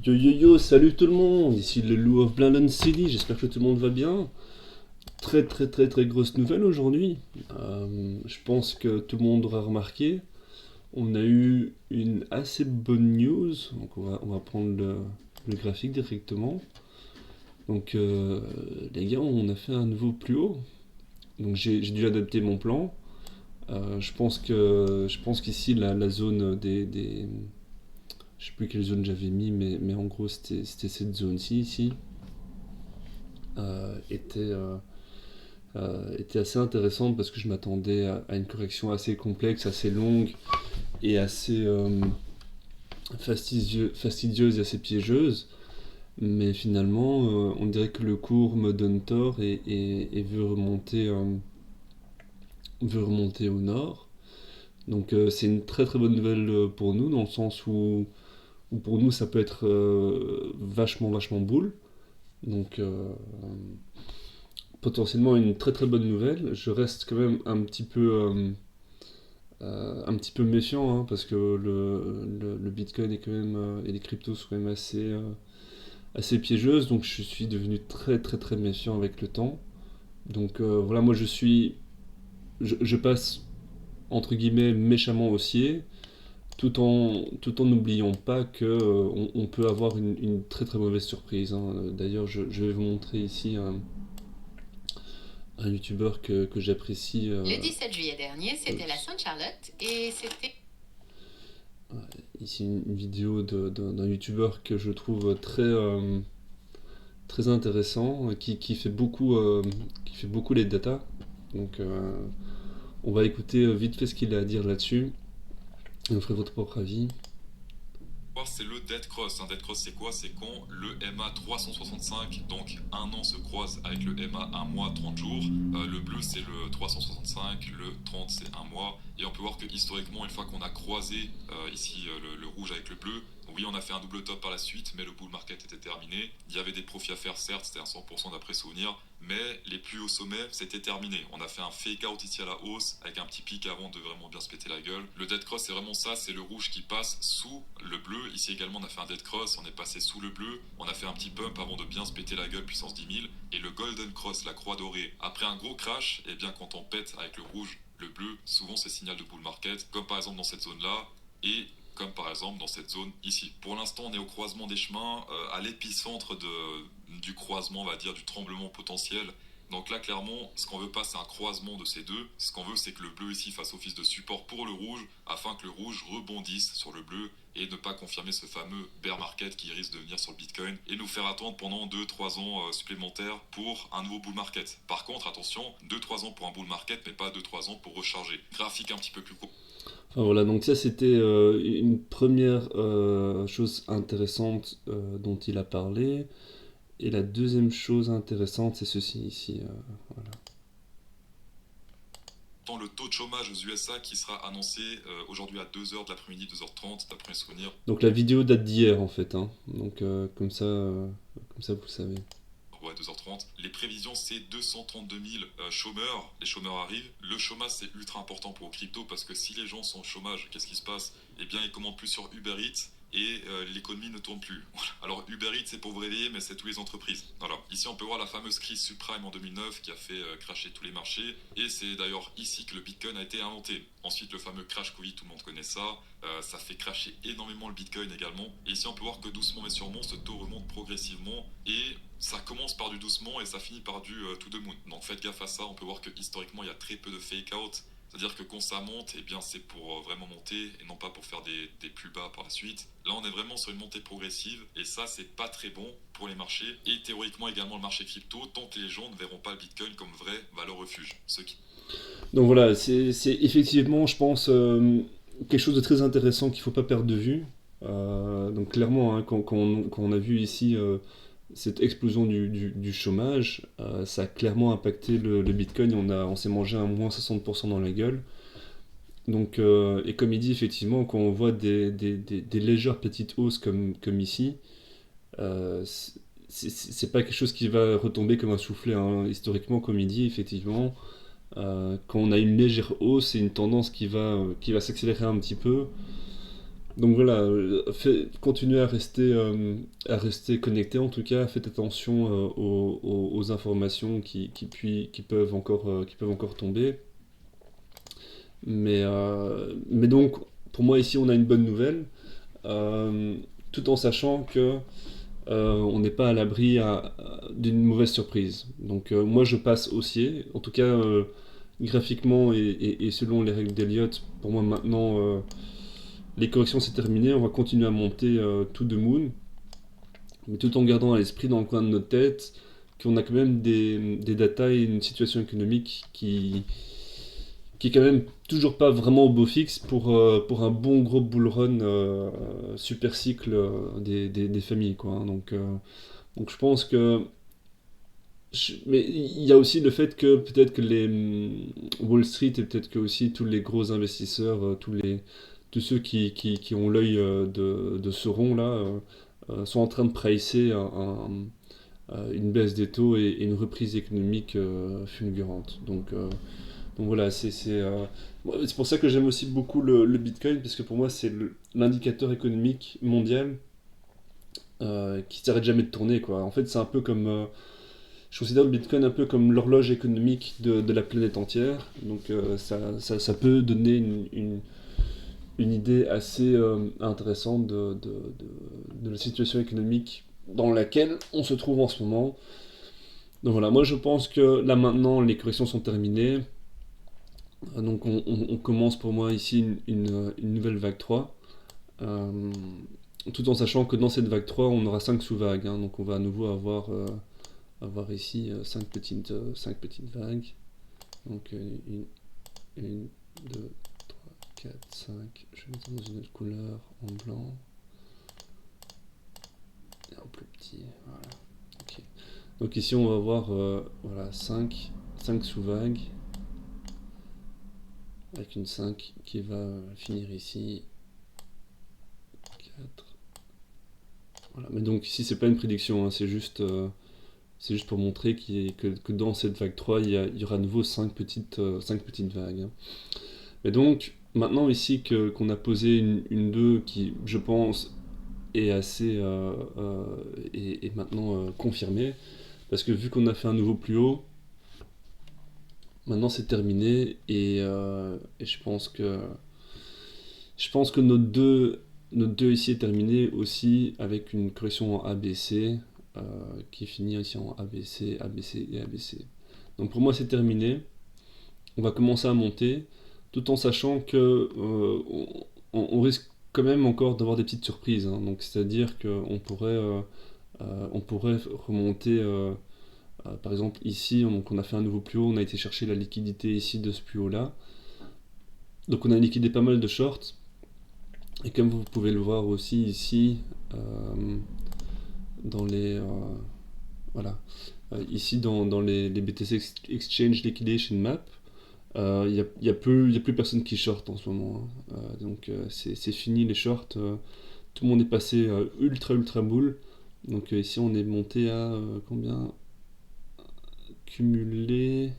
Yo yo yo, salut tout le monde, ici le Lou of Blendon City, j'espère que tout le monde va bien. Très très très très grosse nouvelle aujourd'hui. Je pense que tout le monde aura remarqué, on a eu une assez bonne news, donc on va prendre le graphique directement. Donc les gars, on a fait un nouveau plus haut, donc j'ai dû adapter mon plan. Je pense qu'ici la zone je sais plus quelle zone j'avais mis, mais en gros c'était cette zone-ci ici. euh, était, euh, était assez intéressante parce que je m'attendais à une correction assez complexe, assez longue et assez fastidieuse et assez piégeuse. Mais finalement, on dirait que le cours me donne tort et veut remonter au nord. Donc c'est une très très bonne nouvelle pour nous, dans le sens où pour nous ça peut être vachement vachement boule. Donc potentiellement une très très bonne nouvelle. Je reste quand même un petit peu méfiant, hein, parce que le Bitcoin est quand même et les cryptos sont quand même assez piégeuses, donc je suis devenu très très très méfiant avec le temps. Donc voilà, moi je passe entre guillemets méchamment haussier, tout en n'oubliant pas que on peut avoir une très très mauvaise surprise, hein. D'ailleurs, je vais vous montrer ici un youtubeur que j'apprécie. Le 17 juillet dernier, c'était la Sainte-Charlotte et c'était... Ici une vidéo d'un youtubeur que je trouve très intéressant, qui fait beaucoup les data. Donc on va écouter vite fait ce qu'il a à dire là-dessus et vous ferez votre propre avis. C'est le dead cross. Un dead cross, c'est quoi? C'est quand le MA 365, donc un an, se croise avec le MA un mois, 30 jours. Le bleu, c'est le 365, le 30, c'est un mois. Et on peut voir que historiquement, une fois qu'on a croisé ici le rouge avec le bleu, oui, on a fait un double top par la suite, mais le bull market était terminé. Il y avait des profits à faire, certes, c'était à 100% d'après souvenir, mais les plus hauts sommets, c'était terminé. On a fait un fake out ici à la hausse, avec un petit pic avant de vraiment bien se péter la gueule. Le dead cross, c'est vraiment ça, c'est le rouge qui passe sous le bleu. Ici également, on a fait un dead cross, on est passé sous le bleu, on a fait un petit pump avant de bien se péter la gueule, puissance 10 000. Et le golden cross, la croix dorée, après un gros crash, et bien quand on pète avec le rouge, le bleu, souvent c'est signal de bull market, comme par exemple dans cette zone-là, et comme par exemple dans cette zone ici. Pour l'instant, on est au croisement des chemins, à l'épicentre du croisement, on va dire, du tremblement potentiel. Donc là, clairement, ce qu'on veut pas, c'est un croisement de ces deux. Ce qu'on veut, c'est que le bleu ici fasse office de support pour le rouge, afin que le rouge rebondisse sur le bleu et ne pas confirmer ce fameux bear market qui risque de venir sur le Bitcoin et nous faire attendre pendant 2-3 ans supplémentaires pour un nouveau bull market. Par contre, attention, 2-3 ans pour un bull market, mais pas 2-3 ans pour recharger. Graphique un petit peu plus court. Enfin voilà, donc ça c'était une première chose intéressante dont il a parlé. Et la deuxième chose intéressante, c'est ceci ici. Voilà. Le taux de chômage aux USA qui sera annoncé aujourd'hui à 2h de l'après-midi, 2h30, d'après mes souvenirs. Donc la vidéo date d'hier en fait, hein. Donc comme ça vous le savez. Ouais, 2h30. Les prévisions, c'est 232 000 chômeurs. Les chômeurs arrivent. Le chômage, c'est ultra important pour les crypto parce que si les gens sont au chômage, qu'est-ce qui se passe? Eh bien, ils commandent plus sur Uber Eats et l'économie ne tourne plus. Voilà. Alors Uber Eats, c'est pour vous réveiller, mais c'est toutes les entreprises. Voilà. Ici, on peut voir la fameuse crise subprime en 2009 qui a fait crasher tous les marchés. Et c'est d'ailleurs ici que le Bitcoin a été inventé. Ensuite, le fameux crash Covid, tout le monde connaît ça. Ça fait crasher énormément le Bitcoin également. Et ici, on peut voir que doucement mais sûrement, ce taux remonte progressivement. Et ça commence par du doucement et ça finit par du to the moon. Donc faites gaffe à ça. On peut voir que historiquement, il y a très peu de fake out. C'est-à-dire que quand ça monte, eh bien c'est pour vraiment monter et non pas pour faire des plus bas par la suite. Là, on est vraiment sur une montée progressive et ça, c'est pas très bon pour les marchés et théoriquement également le marché crypto tant que les gens ne verront pas le Bitcoin comme vraie valeur refuge. Donc voilà, c'est effectivement, je pense, quelque chose de très intéressant qu'il ne faut pas perdre de vue. Donc clairement, hein, quand on a vu ici cette explosion du chômage, ça a clairement impacté le Bitcoin et on s'est mangé un moins 60% dans la gueule. Donc, et comme il dit, effectivement, quand on voit des légères petites hausses comme ici, c'est pas quelque chose qui va retomber comme un soufflet, hein. Historiquement, comme il dit, effectivement, quand on a une légère hausse, c'est une tendance qui va s'accélérer un petit peu. Donc voilà, continuez à rester connecté en tout cas, faites attention aux informations qui peuvent encore tomber. Mais donc, pour moi ici, on a une bonne nouvelle, euh, tout en sachant que on n'est pas à l'abri d'une mauvaise surprise. Donc moi je passe haussier, en tout cas graphiquement et selon les règles d'Elliott, pour moi maintenant les corrections c'est terminé, on va continuer à monter to the moon, mais tout en gardant à l'esprit dans le coin de notre tête qu'on a quand même des data et une situation économique qui est quand même toujours pas vraiment au beau fixe pour un bon gros bull run super cycle des familles quoi, hein. Donc je pense que mais il y a aussi le fait que peut-être que Wall Street et peut-être que aussi tous les gros investisseurs, tous ceux qui ont l'œil de ce rond là, sont en train de pricer une baisse des taux et une reprise économique fulgurante. Donc voilà, c'est pour ça que j'aime aussi beaucoup le Bitcoin, parce que pour moi c'est l'indicateur économique mondial qui s'arrête jamais de tourner quoi. En fait c'est un peu comme je considère le Bitcoin un peu comme l'horloge économique de la planète entière. Donc ça peut donner une idée assez intéressante de la situation économique dans laquelle on se trouve en ce moment. Donc voilà, moi je pense que là maintenant les corrections sont terminées. Donc on commence pour moi ici une nouvelle vague 3. Euh, Tout en sachant que dans cette vague 3 on aura 5 sous-vagues, hein. Donc on va à nouveau avoir ici 5 petites vagues. Donc 1, 2, 3, 4, 5. Je vais mettre dans une autre couleur en blanc. Et en plus petit. Voilà. Okay. Donc ici on va avoir voilà, 5 sous-vagues. Avec une 5 qui va finir ici. 4. Voilà. Mais donc ici c'est pas une prédiction, hein, c'est juste pour montrer que dans cette vague 3, il y aura à nouveau 5 petites vagues, hein. Et donc, maintenant ici qu'on a posé une 2 qui, je pense, est assez est maintenant confirmée, parce que vu qu'on a fait un nouveau plus haut, maintenant c'est terminé, et je pense que notre 2 ici est terminé aussi avec une correction en ABC, qui finit ici en ABC, ABC et ABC. Donc pour moi c'est terminé. On va commencer à monter, tout en sachant que on risque quand même encore d'avoir des petites surprises, hein. Donc c'est-à-dire on pourrait remonter, par exemple ici, donc on a fait un nouveau plus haut, on a été chercher la liquidité ici de ce plus haut là. Donc on a liquidé pas mal de shorts. Et comme vous pouvez le voir aussi ici, dans les voilà, ici dans les BTC Exchange Liquidation Map, il y a plus personne qui short en ce moment, hein. Donc c'est fini les shorts, tout le monde est passé ultra bull. Donc ici on est monté à combien cumulé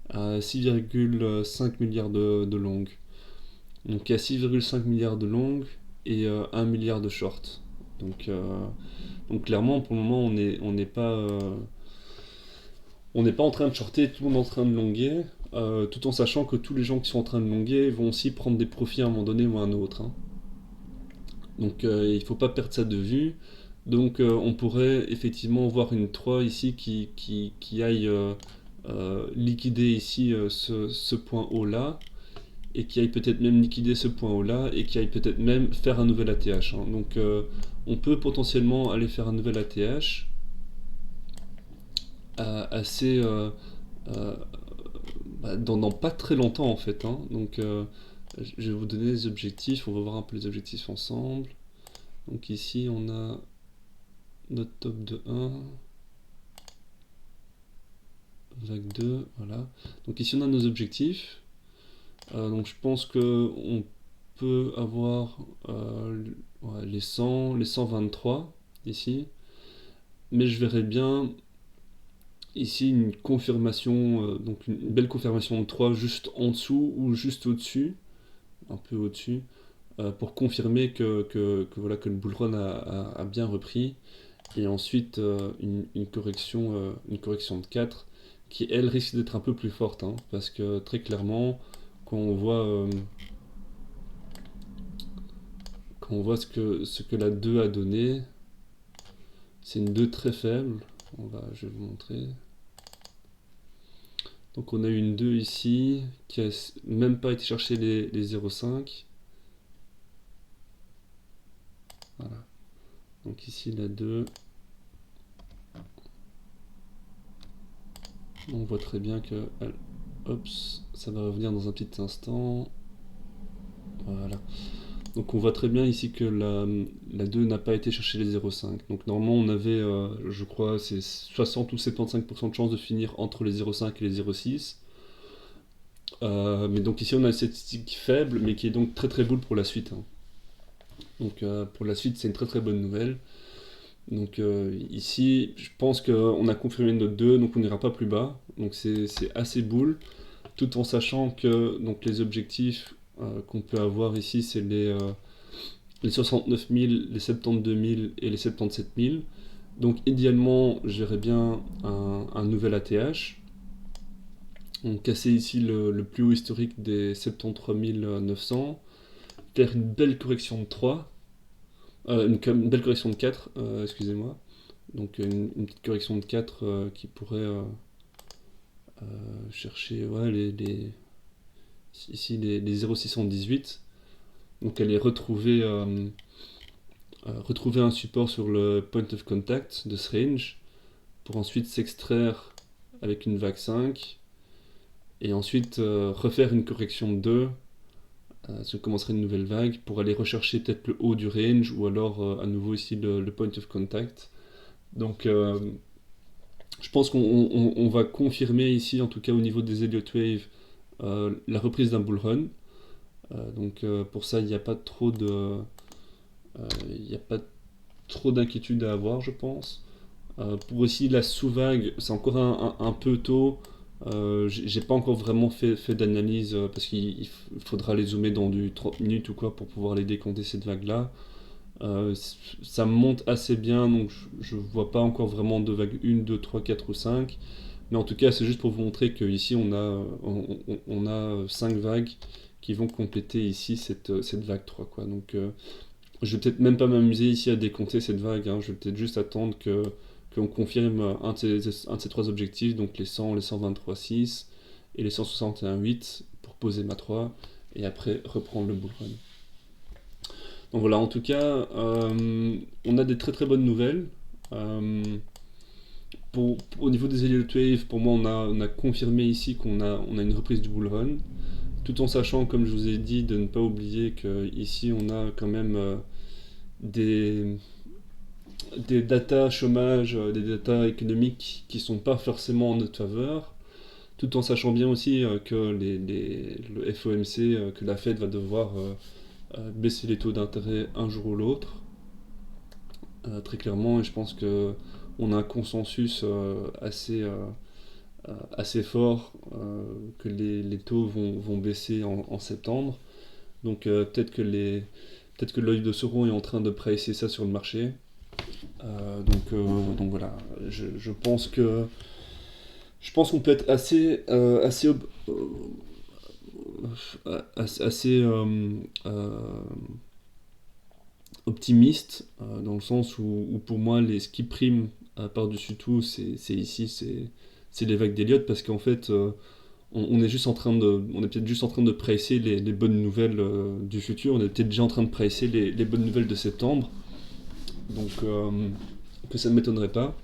à 6,5 milliards de longues. Donc il y a 6,5 milliards de longues et 1 milliard de shorts. Donc clairement pour le moment on n'est pas en train de shorter, tout le monde est en train de longuer, tout en sachant que tous les gens qui sont en train de longuer vont aussi prendre des profits à un moment donné ou à un autre, hein. Donc il ne faut pas perdre ça de vue. Donc on pourrait effectivement voir une 3 ici qui aille liquider ici ce point haut là, et qui aille peut-être même liquider ce point haut là, et qui aille peut-être même faire un nouvel ATH, hein. Donc on peut potentiellement aller faire un nouvel ATH assez dans pas très longtemps en fait, hein. Donc je vais vous donner les objectifs, on va voir un peu les objectifs ensemble. Donc ici on a notre top de 1, vague 2, voilà. Donc ici on a nos objectifs. Donc je pense que on peut avoir les 100, les 123 ici. Mais je verrais bien ici une confirmation, donc une belle confirmation de 3 juste en dessous ou juste au-dessus un peu au-dessus, pour confirmer voilà, que le bull run a bien repris. Et ensuite, une correction de 4 qui, elle, risque d'être un peu plus forte, hein, parce que très clairement, quand on voit, ce que la 2 a donné, c'est une 2 très faible. Je vais vous montrer. Donc on a eu une 2 ici, qui a même pas été chercher les 0,5. Voilà. Donc ici la 2. On voit très bien que... Oups, ça va revenir dans un petit instant. Voilà. Donc on voit très bien ici que la 2 n'a pas été chercher les 0,5. Donc normalement on avait, je crois, c'est 60 ou 75% de chance de finir entre les 0,5 et les 0,6. Mais donc ici on a une statistique faible, mais qui est donc très très boule pour la suite, hein. Donc pour la suite c'est une très très bonne nouvelle. Donc ici je pense qu'on a confirmé notre 2, donc on n'ira pas plus bas. Donc c'est assez boule, tout en sachant que donc, les objectifs qu'on peut avoir ici c'est les 69 000, les 72 000 et les 77 000. Donc idéalement j'aurais bien un nouvel ATH. On cassait ici le plus haut historique des 73 900, faire une belle correction de 3, une belle correction de 4, excusez-moi. Donc une petite correction de 4 qui pourrait chercher ici les 0,618. Donc aller retrouver un support sur le point of contact de ce range pour ensuite s'extraire avec une vague 5 et ensuite refaire une correction de 2. Si on commencerait une nouvelle vague pour aller rechercher peut-être le haut du range ou alors à nouveau ici le point of contact. Donc je pense qu'on va confirmer ici, en tout cas au niveau des Elliott Wave, la reprise d'un bull run. Donc pour ça, il n'y a pas trop d'inquiétude à avoir, je pense. Pour aussi la sous-vague, c'est encore un peu tôt. J'ai pas encore vraiment fait d'analyse parce qu'il faudra les zoomer dans du 30 minutes ou quoi pour pouvoir les décompter cette vague-là. Ça monte assez bien, donc je vois pas encore vraiment de vague 1, 2, 3, 4 ou 5. Mais en tout cas, c'est juste pour vous montrer qu'ici, on a 5 vagues qui vont compléter ici cette vague 3, quoi. Donc, je vais peut-être même pas m'amuser ici à décompter cette vague, hein. Je vais peut-être juste attendre qu'on confirme un de ces 3 objectifs, donc les 100, les 123,6 et les 161,8 pour poser ma 3 et après reprendre le bull run. Donc voilà, en tout cas, on a des très très bonnes nouvelles. Au niveau des Elliott Wave, pour moi, on a confirmé ici qu'on a une reprise du bull run, tout en sachant, comme je vous ai dit, de ne pas oublier qu'ici on a quand même des datas chômage, des datas économiques qui sont pas forcément en notre faveur, tout en sachant bien aussi que le FOMC, que la Fed va devoir baisser les taux d'intérêt un jour ou l'autre, très clairement, et je pense qu'on a un consensus assez fort que les taux vont baisser en septembre. Donc peut-être que l'œil de Sauron est en train de pricer ça sur le marché. Donc voilà, je pense qu'on peut être assez optimiste dans le sens où pour moi ce qui prime par-dessus tout c'est les vagues d'Elliott, parce qu'en fait on est peut-être juste en train de pricer les bonnes nouvelles du futur. On est peut-être déjà en train de pricer les bonnes nouvelles de septembre, donc que ça ne m'étonnerait pas,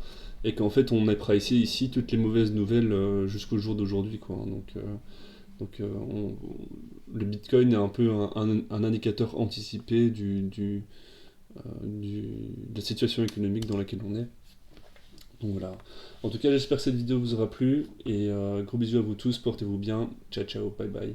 et qu'en fait on a pricé ici toutes les mauvaises nouvelles jusqu'au jour d'aujourd'hui, quoi. Donc le Bitcoin est un peu un indicateur anticipé de la situation économique dans laquelle on est. Donc voilà. En tout cas, j'espère que cette vidéo vous aura plu, et gros bisous à vous tous, portez-vous bien, ciao ciao, bye bye.